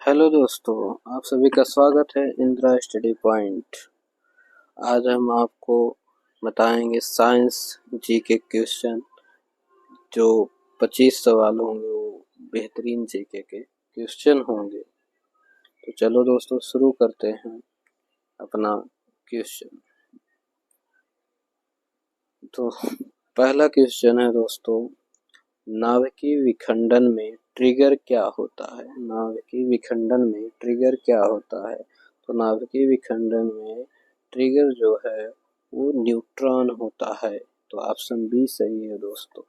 Hello दोस्तों, आप सभी का स्वागत है इंदिरा स्टडी पॉइंट। आज हम आपको बताएंगे साइंस जी के क्वेश्चन। जो 25 सवाल होंगे वो बेहतरीन जीके के क्वेश्चन होंगे। तो चलो दोस्तों शुरू करते हैं अपना क्वेश्चन। तो पहला क्वेश्चन है दोस्तों, नाभिकीय विखंडन में ट्रिगर क्या होता है? नाभिकीय विखंडन में ट्रिगर क्या होता है? तो नाभिकीय विखंडन में ट्रिगर जो है वो न्यूट्रॉन होता है। तो ऑप्शन बी सही है दोस्तों।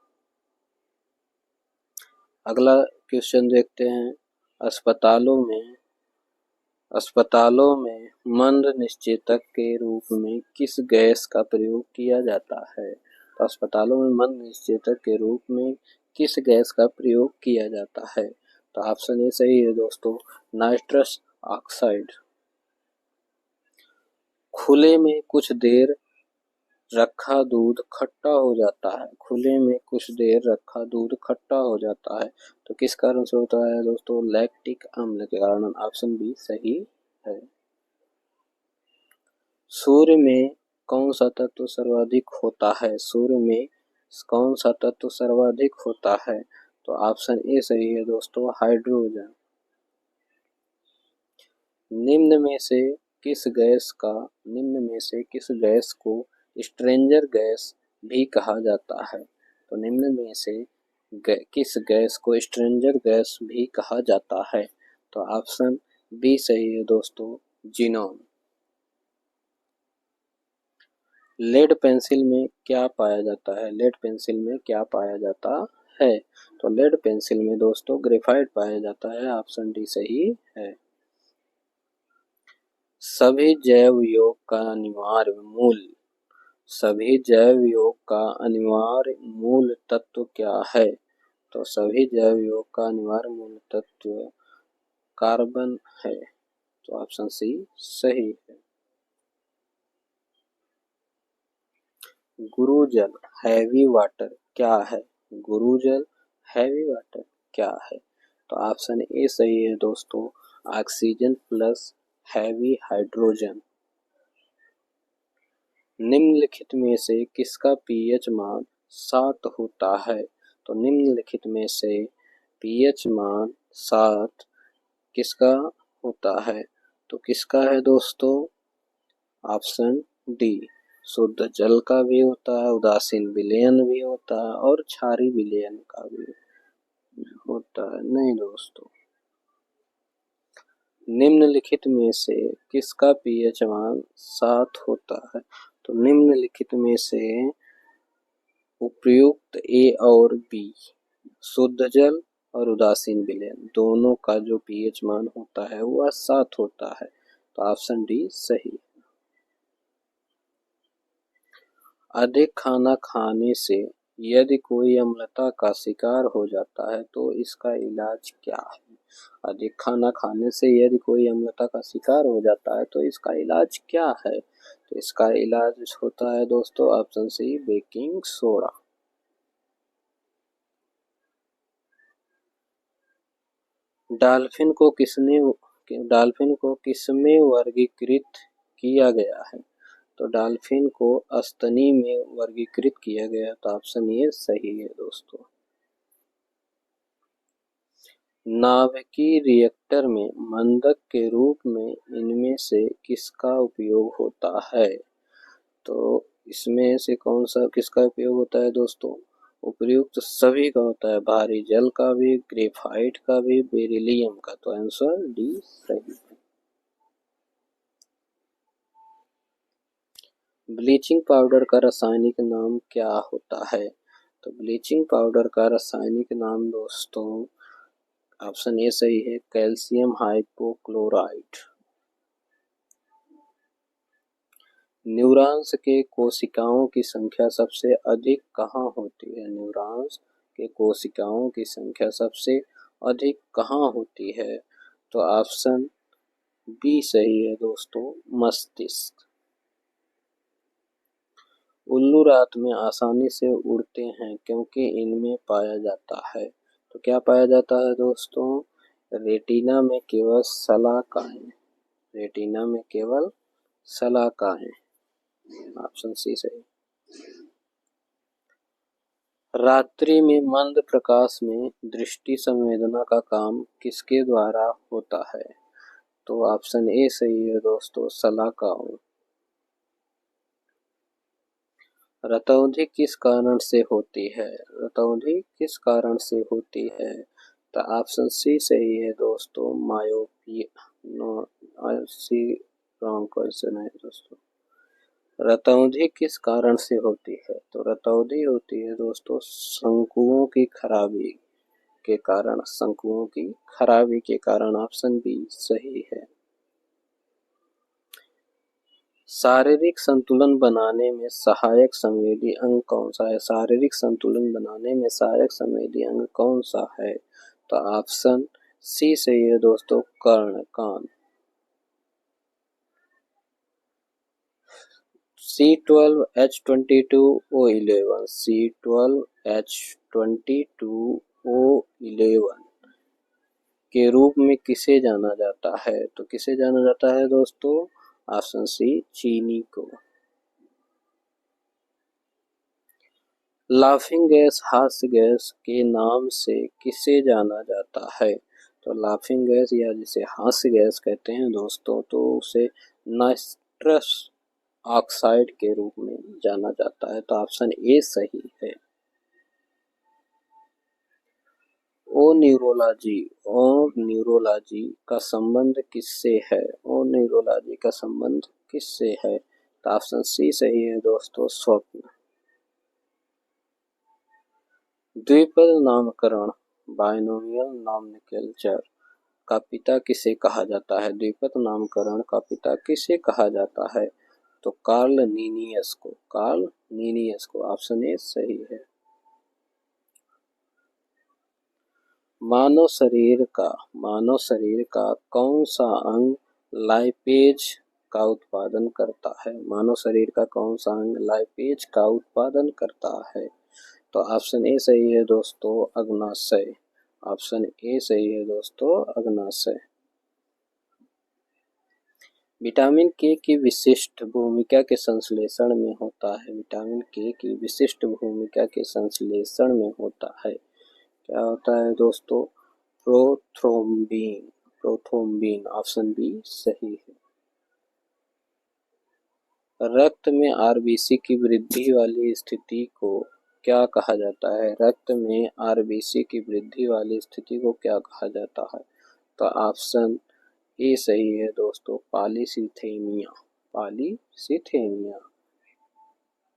अगला क्वेश्चन देखते हैं, अस्पतालों में मंद निश्चेतक के रूप में किस गैस का प्रयोग किया जाता है? तो अस्पतालों में मंद निश्चेतक के रूप में किस गैस का प्रयोग किया जाता है? तो ऑप्शन ए सही है दोस्तों, नाइट्रस ऑक्साइड। खुले में कुछ देर रखा दूध खट्टा हो जाता है। खुले में कुछ देर रखा दूध खट्टा हो जाता है, तो किस कारण से होता है दोस्तों? लैक्टिक अम्ल के कारण। ऑप्शन बी सही है। सूर्य में कौन सा तत्व सर्वाधिक होता है? सूर्य में कौन सा तत्व सर्वाधिक होता है? तो ऑप्शन ए सही है दोस्तों, हाइड्रोजन। निम्न में से किस गैस को स्ट्रेंजर गैस भी कहा जाता है? तो निम्न में से किस गैस को स्ट्रेंजर गैस भी कहा जाता है? तो ऑप्शन बी सही है दोस्तों, जीनोन। लेड पेंसिल में क्या पाया जाता है? लेड पेंसिल में क्या पाया जाता है? तो लेड पेंसिल में दोस्तों ग्रेफाइट पाया जाता है। ऑप्शन डी सही है। सभी जैव योग का अनिवार्य मूल तत्व क्या है? तो सभी जैव योग का अनिवार्य मूल तत्व कार्बन है। तो ऑप्शन सी सही है। गुरुजल हैवी वाटर क्या है? गुरुजल हैवी वाटर क्या है? तो ऑप्शन ए सही है दोस्तों, ऑक्सीजन प्लस हैवी हाइड्रोजन। निम्नलिखित में से किसका पीएच मान 7 होता है? तो निम्नलिखित में से पीएच मान 7 किसका होता है? तो किसका है दोस्तों? ऑप्शन डी, शुद्ध जल का भी होता है, उदासीन विलयन भी होता है और क्षारीय विलयन का भी होता है। नहीं दोस्तों, निम्नलिखित में से किसका पीएच मान 7 होता है? तो निम्नलिखित में से उपर्युक्त ए और बी, शुद्ध जल और उदासीन विलयन, दोनों का जो पीएच मान होता है वह 7 होता है। तो ऑप्शन डी सही। अधिक खाना खाने से यदि कोई अम्लता का शिकार हो जाता है तो इसका इलाज क्या है? अधिक खाना खाने से यदि कोई अम्लता का शिकार हो जाता है तो इसका इलाज क्या है? तो इसका इलाज होता है दोस्तों option C, baking soda. Dolphin को किसमें वर्गीकृत किया गया है? तो डॉल्फिन को स्तनी में वर्गीकृत किया गया। तो ऑप्शन ए सही है दोस्तों। नाभिकीय रिएक्टर में मंदक के रूप में इनमें से किसका उपयोग होता है? तो इसमें से कौन सा किसका उपयोग होता है दोस्तों? उपर्युक्त सभी का होता है, भारी जल का भी, ग्रेफाइट का भी, बेरिलियम का। तो आंसर डी सही है। ब्लीचिंग पाउडर का रासायनिक नाम क्या होता है? तो ब्लीचिंग पाउडर का रासायनिक नाम दोस्तों ऑप्शन ए सही है, कैल्शियम हाइपोक्लोराइट। न्यूरॉन्स के कोशिकाओं की संख्या सबसे अधिक कहाँ होती है? न्यूरॉन्स के कोशिकाओं की संख्या सबसे अधिक कहाँ होती है? तो ऑप्शन बी सही है दोस्तों, मस्तिष्क। उल्लू रात में आसानी से उड़ते हैं क्योंकि इनमें पाया जाता है। तो क्या पाया जाता है दोस्तों? रेटिना में केवल शलाकाएं, रेटिना में केवल शलाकाएं, ऑप्शन सी सही। रात्रि में मंद प्रकाश में दृष्टि संवेदना का काम किसके द्वारा होता है? तो ऑप्शन ए सही है दोस्तों, शलाकाओं। रतौंधी किस कारण से होती है? रतौंधी किस कारण से होती है? तो ऑप्शन सी सही है दोस्तों, मायोपिया। नो, सी रॉन्ग क्वेश्चन है दोस्तों। रतौंधी किस कारण से होती है? तो रतौंधी होती है दोस्तों शंकुओं की खराबी के कारण, शंकुओं की खराबी के कारण, ऑप्शन बी सही है। शारीरिक संतुलन बनाने में सहायक संवेदी अंग कौन सा है? शारीरिक संतुलन बनाने में सहायक संवेदी अंग कौन सा है? तो ऑप्शन सी सही है दोस्तों, कर्ण, कान। C12H22O11, C12H22O11 के रूप में किसे जाना जाता है? तो किसे जाना जाता है दोस्तों? ऑप्शन सी चीनी को। लाफिंग गैस हास्य गैस के नाम से किसे जाना जाता है? तो लाफिंग गैस या जिसे हास्य गैस कहते हैं दोस्तों, तो उसे नाइट्रस ऑक्साइड के रूप में जाना जाता है। तो ऑप्शन ए सही है। ओ न्यूरोलॉजी का संबंध किससे है? ओ न्यूरोलॉजी का संबंध किससे है? तो ऑप्शन सी सही है दोस्तों, स्वप्न। द्विपद नामकरण बाइनोमियल नॉमेनक्लेचर का पिता किसे कहा जाता है? द्विपद नामकरण का पिता किसे कहा जाता है? तो कार्ल लीनियस को, कार्ल लीनियस को, ऑप्शन ए सही है। मानव शरीर का कौन सा अंग लाइपेज का उत्पादन करता है? मानव शरीर का कौन सा अंग लाइपेज का उत्पादन करता है? तो ऑप्शन ए सही है दोस्तों, अग्नाशय। ऑप्शन ए सही है दोस्तों, अग्नाशय। विटामिन के की विशिष्ट भूमिका के संश्लेषण में होता है? विटामिन के की विशिष्ट भूमिका के संश्लेषण में होता है, क्या होता है दोस्तों? प्रोथ्रोम्बिन, प्रोथ्रोम्बिन, ऑप्शन बी सही है। रक्त में आरबीसी की वृद्धि वाली स्थिति को क्या कहा जाता है? रक्त में आरबीसी की वृद्धि वाली स्थिति को क्या कहा जाता है? तो ऑप्शन ए सही है दोस्तों, पॉलीसिथेमिया, पॉलीसिथेमिया।